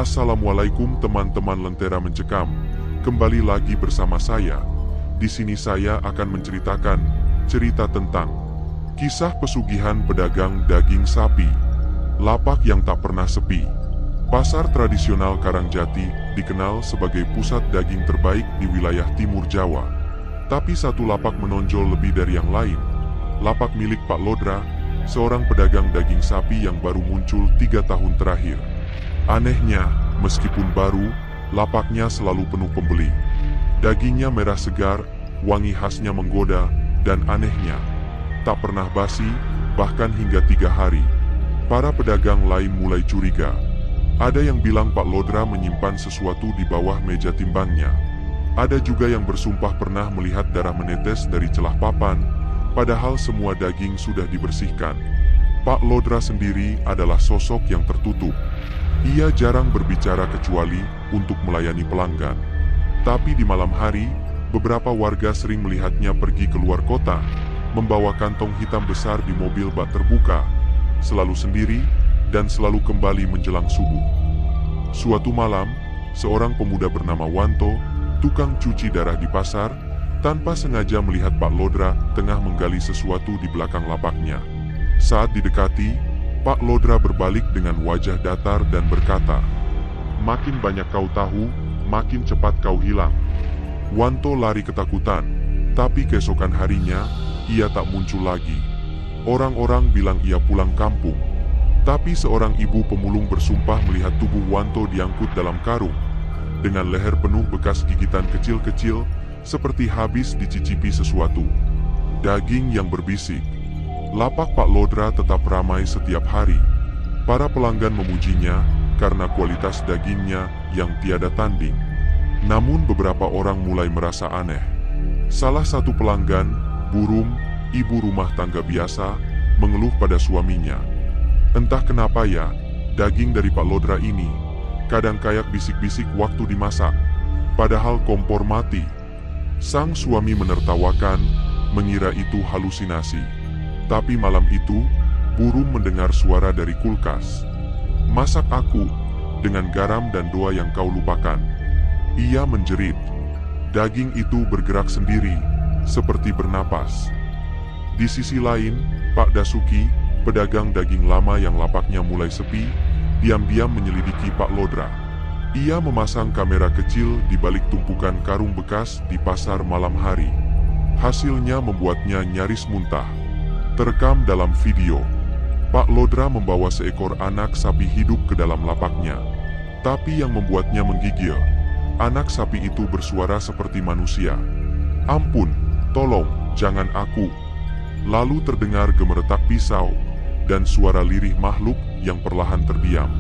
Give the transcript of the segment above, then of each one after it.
Assalamualaikum teman-teman Lentera Mencekam. Kembali lagi bersama saya. Di sini saya akan menceritakan cerita tentang kisah pesugihan pedagang daging sapi. Lapak yang tak pernah sepi. Pasar tradisional Karangjati dikenal sebagai pusat daging terbaik di wilayah Timur Jawa. Tapi satu lapak menonjol lebih dari yang lain. Lapak milik Pak Lodra, seorang pedagang daging sapi yang baru muncul 3 tahun terakhir. Anehnya, meskipun baru, lapaknya selalu penuh pembeli. Dagingnya merah segar, wangi khasnya menggoda, dan anehnya, tak pernah basi, bahkan hingga 3 hari. Para pedagang lain mulai curiga. Ada yang bilang Pak Lodra menyimpan sesuatu di bawah meja timbangnya. Ada juga yang bersumpah pernah melihat darah menetes dari celah papan, padahal semua daging sudah dibersihkan. Pak Lodra sendiri adalah sosok yang tertutup. Ia jarang berbicara kecuali untuk melayani pelanggan. Tapi di malam hari, beberapa warga sering melihatnya pergi keluar kota, membawa kantong hitam besar di mobil bak terbuka, selalu sendiri, dan selalu kembali menjelang subuh. Suatu malam, seorang pemuda bernama Wanto, tukang cuci darah di pasar, tanpa sengaja melihat Pak Lodra tengah menggali sesuatu di belakang lapaknya. Saat didekati, Pak Lodra berbalik dengan wajah datar dan berkata, "Makin banyak kau tahu, makin cepat kau hilang." Wanto lari ketakutan, tapi keesokan harinya, ia tak muncul lagi. Orang-orang bilang ia pulang kampung. Tapi seorang ibu pemulung bersumpah melihat tubuh Wanto diangkut dalam karung, dengan leher penuh bekas gigitan kecil-kecil, seperti habis dicicipi sesuatu. Daging yang berbisik. Lapak Pak Lodra tetap ramai setiap hari. Para pelanggan memujinya karena kualitas dagingnya yang tiada tanding. Namun beberapa orang mulai merasa aneh. Salah satu pelanggan, Burum, ibu rumah tangga biasa, mengeluh pada suaminya. "Entah kenapa ya, daging dari Pak Lodra ini kadang kayak bisik-bisik waktu dimasak, padahal kompor mati." Sang suami menertawakan, mengira itu halusinasi. Tapi malam itu, Burum mendengar suara dari kulkas. "Masak aku, dengan garam dan doa yang kau lupakan." Ia menjerit. Daging itu bergerak sendiri, seperti bernapas. Di sisi lain, Pak Dasuki, pedagang daging lama yang lapaknya mulai sepi, diam-diam menyelidiki Pak Lodra. Ia memasang kamera kecil di balik tumpukan karung bekas di pasar malam hari. Hasilnya membuatnya nyaris muntah. Terekam dalam video, Pak Lodra membawa seekor anak sapi hidup ke dalam lapaknya. Tapi yang membuatnya menggigil, anak sapi itu bersuara seperti manusia. "Ampun, tolong, jangan aku." Lalu terdengar gemeretak pisau, dan suara lirih makhluk yang perlahan terdiam.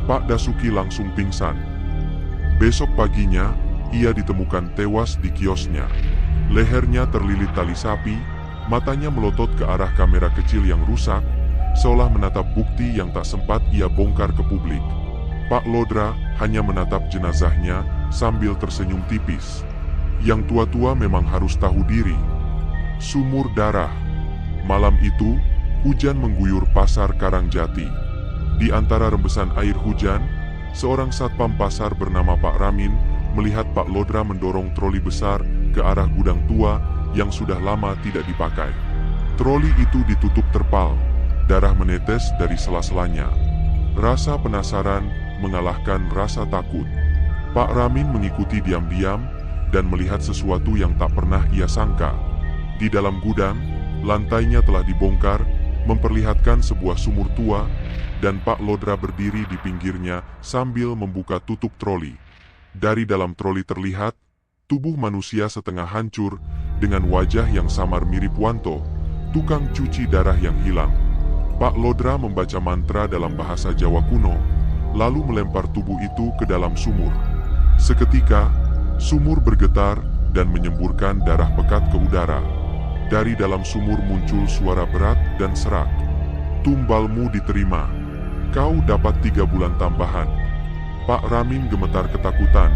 Pak Dasuki langsung pingsan. Besok paginya, ia ditemukan tewas di kiosnya. Lehernya terlilit tali sapi, matanya melotot ke arah kamera kecil yang rusak, seolah menatap bukti yang tak sempat ia bongkar ke publik. Pak Lodra hanya menatap jenazahnya sambil tersenyum tipis. Yang tua-tua memang harus tahu diri. Sumur darah. Malam itu, hujan mengguyur pasar Karangjati. Di antara rembesan air hujan, seorang satpam pasar bernama Pak Ramin melihat Pak Lodra mendorong troli besar ke arah gudang tua yang sudah lama tidak dipakai. Troli itu ditutup terpal, darah menetes dari sela-selanya. Rasa penasaran mengalahkan rasa takut. Pak Ramin mengikuti diam-diam dan melihat sesuatu yang tak pernah ia sangka. Di dalam gudang, lantainya telah dibongkar, memperlihatkan sebuah sumur tua, dan Pak Lodra berdiri di pinggirnya sambil membuka tutup troli. Dari dalam troli terlihat tubuh manusia setengah hancur, dengan wajah yang samar mirip Wanto, tukang cuci darah yang hilang. Pak Lodra membaca mantra dalam bahasa Jawa kuno, lalu melempar tubuh itu ke dalam sumur. Seketika, sumur bergetar dan menyemburkan darah pekat ke udara. Dari dalam sumur muncul suara berat dan serak. "Tumbalmu diterima. Kau dapat 3 bulan tambahan." Pak Ramin gemetar ketakutan,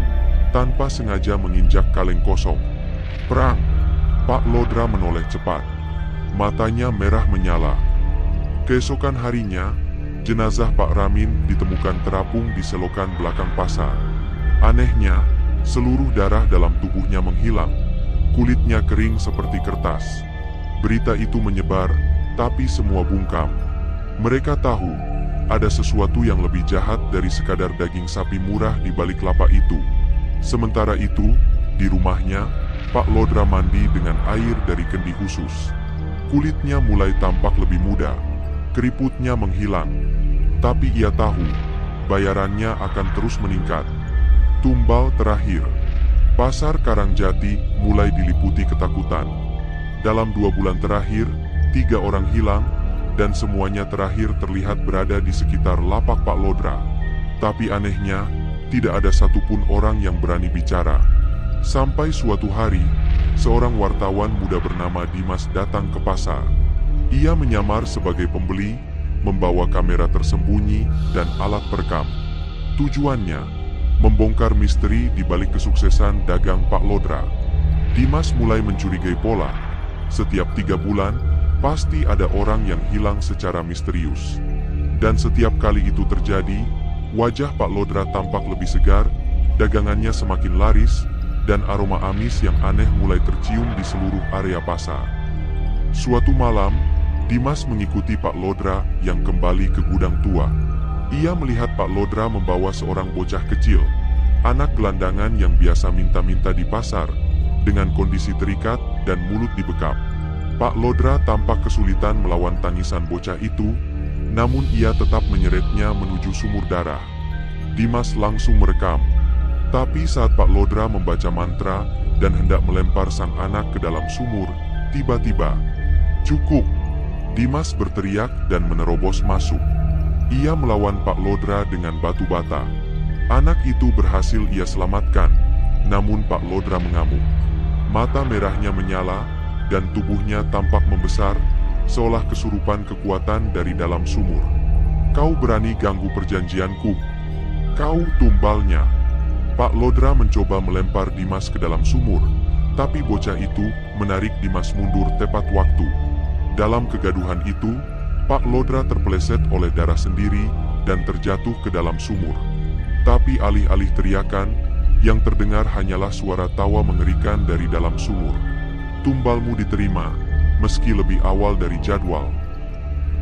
tanpa sengaja menginjak kaleng kosong. "Perang!" Pak Lodra menoleh cepat. Matanya merah menyala. Keesokan harinya, jenazah Pak Ramin ditemukan terapung di selokan belakang pasar. Anehnya, seluruh darah dalam tubuhnya menghilang. Kulitnya kering seperti kertas. Berita itu menyebar, tapi semua bungkam. Mereka tahu, ada sesuatu yang lebih jahat dari sekadar daging sapi murah di balik lapak itu. Sementara itu, di rumahnya, Pak Lodra mandi dengan air dari kendi khusus. Kulitnya mulai tampak lebih muda, keriputnya menghilang. Tapi ia tahu, bayarannya akan terus meningkat. Tumbal terakhir. Pasar Karangjati mulai diliputi ketakutan. Dalam 2 bulan terakhir, 3 orang hilang, dan semuanya terakhir terlihat berada di sekitar lapak Pak Lodra. Tapi anehnya, tidak ada satupun orang yang berani bicara. Sampai suatu hari, seorang wartawan muda bernama Dimas datang ke pasar. Ia menyamar sebagai pembeli, membawa kamera tersembunyi dan alat perekam. Tujuannya, membongkar misteri di balik kesuksesan dagang Pak Lodra. Dimas mulai mencurigai pola. Setiap 3 bulan, pasti ada orang yang hilang secara misterius. Dan setiap kali itu terjadi, wajah Pak Lodra tampak lebih segar, dagangannya semakin laris, dan aroma amis yang aneh mulai tercium di seluruh area pasar. Suatu malam, Dimas mengikuti Pak Lodra yang kembali ke gudang tua. Ia melihat Pak Lodra membawa seorang bocah kecil, anak gelandangan yang biasa minta-minta di pasar, dengan kondisi terikat dan mulut dibekap. Pak Lodra tampak kesulitan melawan tangisan bocah itu, namun ia tetap menyeretnya menuju sumur darah. Dimas langsung merekam. Tapi saat Pak Lodra membaca mantra dan hendak melempar sang anak ke dalam sumur, tiba-tiba, "Cukup!" Dimas berteriak dan menerobos masuk. Ia melawan Pak Lodra dengan batu bata. Anak itu berhasil ia selamatkan, namun Pak Lodra mengamuk. Mata merahnya menyala, dan tubuhnya tampak membesar, seolah kesurupan kekuatan dari dalam sumur. "Kau berani ganggu perjanjianku? Kau tumbalnya!" Pak Lodra mencoba melempar Dimas ke dalam sumur, tapi bocah itu menarik Dimas mundur tepat waktu. Dalam kegaduhan itu, Pak Lodra terpeleset oleh darah sendiri dan terjatuh ke dalam sumur. Tapi alih-alih teriakan, yang terdengar hanyalah suara tawa mengerikan dari dalam sumur. "Tumbalmu diterima, meski lebih awal dari jadwal."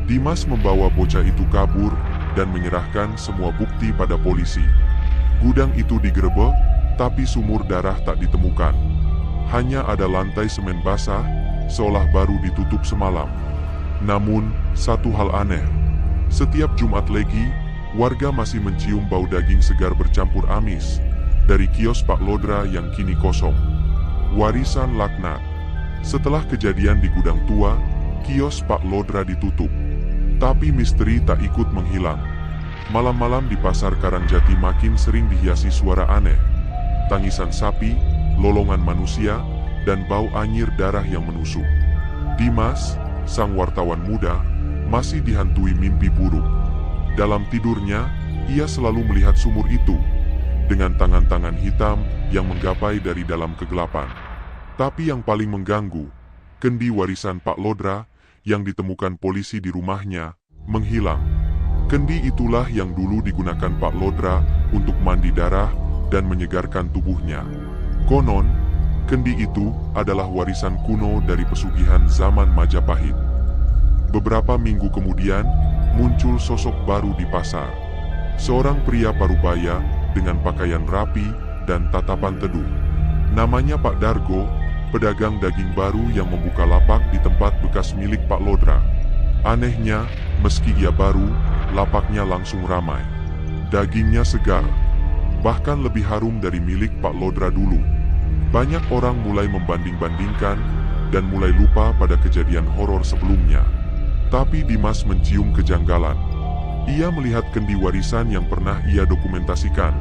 Dimas membawa bocah itu kabur dan menyerahkan semua bukti pada polisi. Gudang itu digerebek, tapi sumur darah tak ditemukan. Hanya ada lantai semen basah, seolah baru ditutup semalam. Namun, satu hal aneh. Setiap Jumat Legi, warga masih mencium bau daging segar bercampur amis dari kios Pak Lodra yang kini kosong. Warisan laknat. Setelah kejadian di gudang tua, kios Pak Lodra ditutup. Tapi misteri tak ikut menghilang. Malam-malam di pasar Karangjati makin sering dihiasi suara aneh. Tangisan sapi, lolongan manusia, dan bau anyir darah yang menusuk. Dimas, sang wartawan muda, masih dihantui mimpi buruk. Dalam tidurnya, ia selalu melihat sumur itu, dengan tangan-tangan hitam yang menggapai dari dalam kegelapan. Tapi yang paling mengganggu, kendi warisan Pak Lodra yang ditemukan polisi di rumahnya, menghilang. Kendi itulah yang dulu digunakan Pak Lodra untuk mandi darah dan menyegarkan tubuhnya. Konon, kendi itu adalah warisan kuno dari pesugihan zaman Majapahit. Beberapa minggu kemudian, muncul sosok baru di pasar. Seorang pria parubaya dengan pakaian rapi dan tatapan teduh. Namanya Pak Dargo, pedagang daging baru yang membuka lapak di tempat bekas milik Pak Lodra. Anehnya, meski ia baru, lapaknya langsung ramai. Dagingnya segar, bahkan lebih harum dari milik Pak Lodra dulu. Banyak orang mulai membanding-bandingkan dan mulai lupa pada kejadian horor sebelumnya. Tapi Dimas mencium kejanggalan. Ia melihat kendi warisan yang pernah ia dokumentasikan,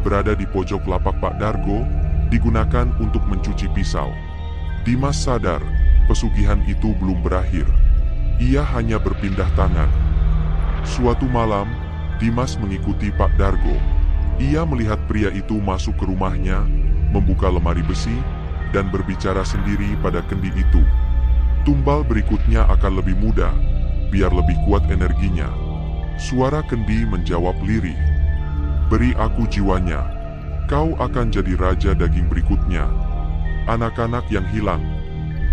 berada di pojok lapak Pak Dargo, digunakan untuk mencuci pisau. Dimas sadar, pesugihan itu belum berakhir. Ia hanya berpindah tangan. Suatu malam, Dimas mengikuti Pak Dargo. Ia melihat pria itu masuk ke rumahnya, membuka lemari besi, dan berbicara sendiri pada kendi itu. "Tumbal berikutnya akan lebih mudah, biar lebih kuat energinya." Suara Kendi menjawab lirih. "Beri aku jiwanya. Kau akan jadi raja daging berikutnya." Anak-anak yang hilang.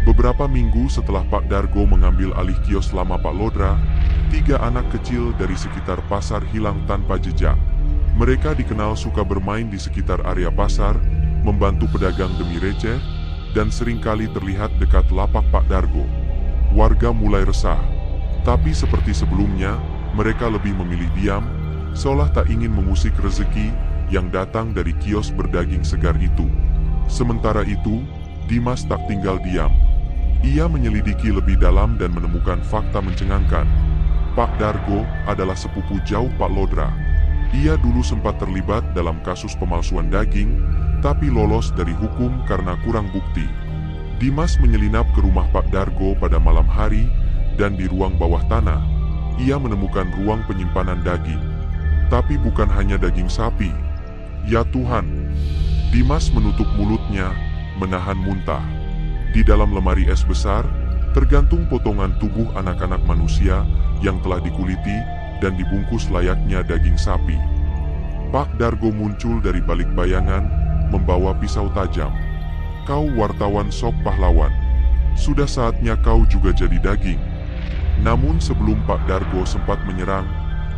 Beberapa minggu setelah Pak Dargo mengambil alih kios lama Pak Lodra, 3 anak kecil dari sekitar pasar hilang tanpa jejak. Mereka dikenal suka bermain di sekitar area pasar, membantu pedagang demi receh, dan seringkali terlihat dekat lapak Pak Dargo. Warga mulai resah, tapi seperti sebelumnya, mereka lebih memilih diam, seolah tak ingin mengusik rezeki yang datang dari kios berdaging segar itu. Sementara itu, Dimas tak tinggal diam. Ia menyelidiki lebih dalam dan menemukan fakta mencengangkan. Pak Dargo adalah sepupu jauh Pak Lodra. Ia dulu sempat terlibat dalam kasus pemalsuan daging, tapi lolos dari hukum karena kurang bukti. Dimas menyelinap ke rumah Pak Dargo pada malam hari, dan di ruang bawah tanah, ia menemukan ruang penyimpanan daging. Tapi bukan hanya daging sapi. Ya Tuhan! Dimas menutup mulutnya, menahan muntah. Di dalam lemari es besar, tergantung potongan tubuh anak-anak manusia yang telah dikuliti dan dibungkus layaknya daging sapi. Pak Dargo muncul dari balik bayangan, membawa pisau tajam. "Kau wartawan sok pahlawan. Sudah saatnya kau juga jadi daging." Namun sebelum Pak Dargo sempat menyerang,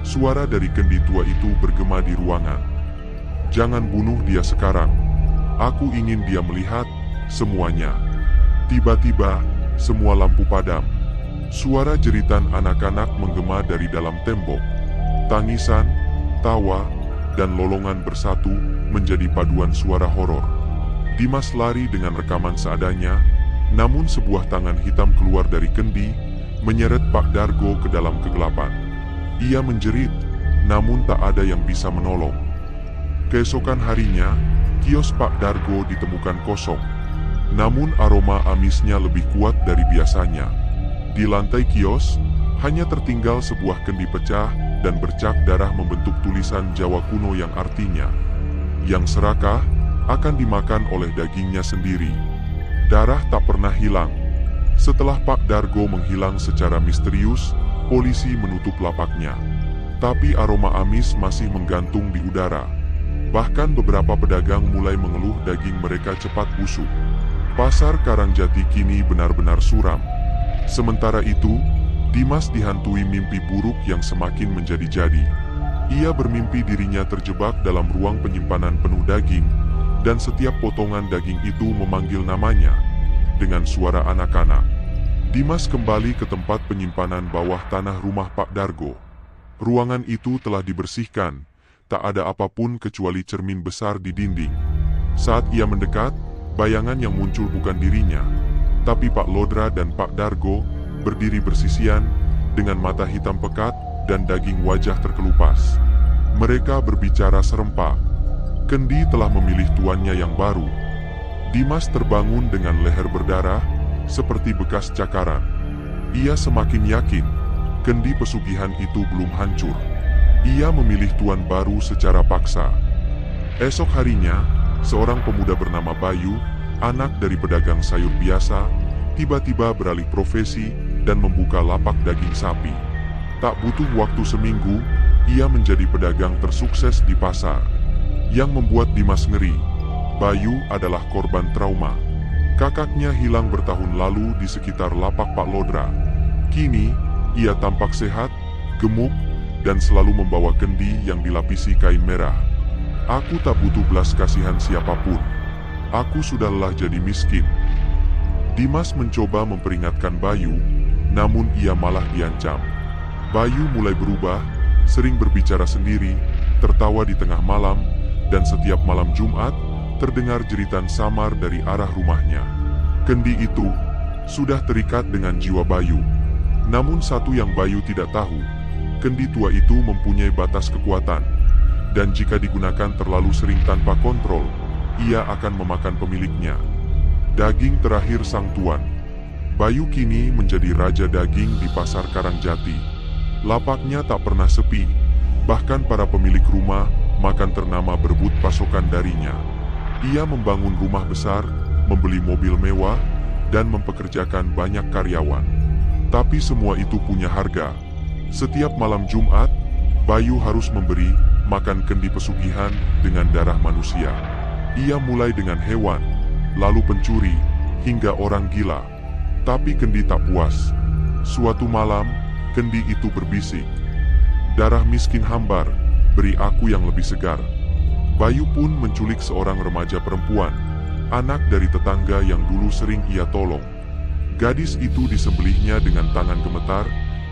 suara dari Kendi tua itu bergema di ruangan. "Jangan bunuh dia sekarang. Aku ingin dia melihat semuanya." Tiba-tiba, semua lampu padam. Suara jeritan anak-anak menggema dari dalam tembok. Tangisan, tawa, dan lolongan bersatu menjadi paduan suara horor. Dimas lari dengan rekaman seadanya, namun sebuah tangan hitam keluar dari Kendi, menyeret Pak Dargo ke dalam kegelapan. Ia menjerit, namun tak ada yang bisa menolong. Keesokan harinya, kios Pak Dargo ditemukan kosong. Namun aroma amisnya lebih kuat dari biasanya. Di lantai kios, hanya tertinggal sebuah kendi pecah dan bercak darah membentuk tulisan Jawa kuno yang artinya, "Yang serakah akan dimakan oleh dagingnya sendiri." Darah tak pernah hilang. Setelah Pak Dargo menghilang secara misterius, polisi menutup lapaknya. Tapi aroma amis masih menggantung di udara. Bahkan beberapa pedagang mulai mengeluh daging mereka cepat busuk. Pasar Karangjati kini benar-benar suram. Sementara itu, Dimas dihantui mimpi buruk yang semakin menjadi-jadi. Ia bermimpi dirinya terjebak dalam ruang penyimpanan penuh daging, dan setiap potongan daging itu memanggil namanya dengan suara anak-anak. Dimas kembali ke tempat penyimpanan bawah tanah rumah Pak Dargo. Ruangan itu telah dibersihkan, tak ada apapun kecuali cermin besar di dinding. Saat ia mendekat, bayangan yang muncul bukan dirinya, tapi Pak Lodra dan Pak Dargo berdiri bersisian dengan mata hitam pekat dan daging wajah terkelupas. Mereka berbicara serempak. Kendi telah memilih tuannya yang baru. Dimas terbangun dengan leher berdarah, seperti bekas cakaran. Ia semakin yakin, kendi pesugihan itu belum hancur. Ia memilih tuan baru secara paksa. Esok harinya, seorang pemuda bernama Bayu, anak dari pedagang sayur biasa, tiba-tiba beralih profesi dan membuka lapak daging sapi. Tak butuh waktu seminggu, ia menjadi pedagang tersukses di pasar. Yang membuat Dimas ngeri, Bayu adalah korban trauma. Kakaknya hilang bertahun lalu di sekitar lapak Pak Lodra. Kini, ia tampak sehat, gemuk, dan selalu membawa kendi yang dilapisi kain merah. "Aku tak butuh belas kasihan siapapun. Aku sudah lelah jadi miskin." Dimas mencoba memperingatkan Bayu, namun ia malah diancam. Bayu mulai berubah, sering berbicara sendiri, tertawa di tengah malam, dan setiap malam Jumat, terdengar jeritan samar dari arah rumahnya. Kendi itu sudah terikat dengan jiwa Bayu. Namun satu yang Bayu tidak tahu, kendi tua itu mempunyai batas kekuatan, dan jika digunakan terlalu sering tanpa kontrol, ia akan memakan pemiliknya. Daging terakhir sang tuan. Bayu kini menjadi raja daging di pasar Karangjati. Lapaknya tak pernah sepi, bahkan para pemilik rumah makan ternama berebut pasokan darinya. Ia membangun rumah besar, membeli mobil mewah, dan mempekerjakan banyak karyawan. Tapi semua itu punya harga. Setiap malam Jumat, Bayu harus memberi makan kendi pesugihan dengan darah manusia. Ia mulai dengan hewan, lalu pencuri, hingga orang gila. Tapi kendi tak puas. Suatu malam, kendi itu berbisik. Darah miskin hambar, beri aku yang lebih segar. Bayu pun menculik seorang remaja perempuan, anak dari tetangga yang dulu sering ia tolong. Gadis itu disembelihnya dengan tangan gemetar,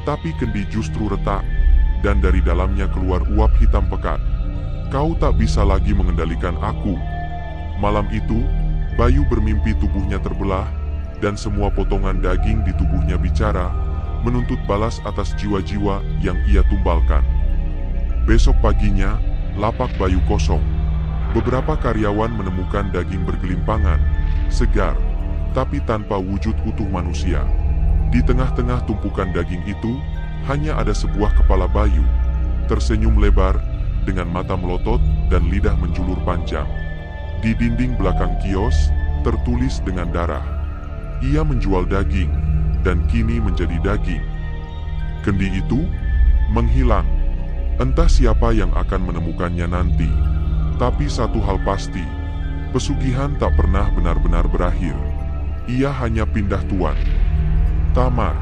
tapi kendi justru retak, dan dari dalamnya keluar uap hitam pekat. Kau tak bisa lagi mengendalikan aku. Malam itu, Bayu bermimpi tubuhnya terbelah, dan semua potongan daging di tubuhnya bicara, menuntut balas atas jiwa-jiwa yang ia tumbalkan. Besok paginya, lapak Bayu kosong. Beberapa karyawan menemukan daging bergelimpangan, segar, tapi tanpa wujud utuh manusia. Di tengah-tengah tumpukan daging itu, hanya ada sebuah kepala Bayu, tersenyum lebar, dengan mata melotot dan lidah menjulur panjang. Di dinding belakang kios, tertulis dengan darah, ia menjual daging, dan kini menjadi daging. Kendi itu menghilang. Entah siapa yang akan menemukannya nanti. Tapi satu hal pasti, pesugihan tak pernah benar-benar berakhir. Ia hanya pindah tuan. Tamat.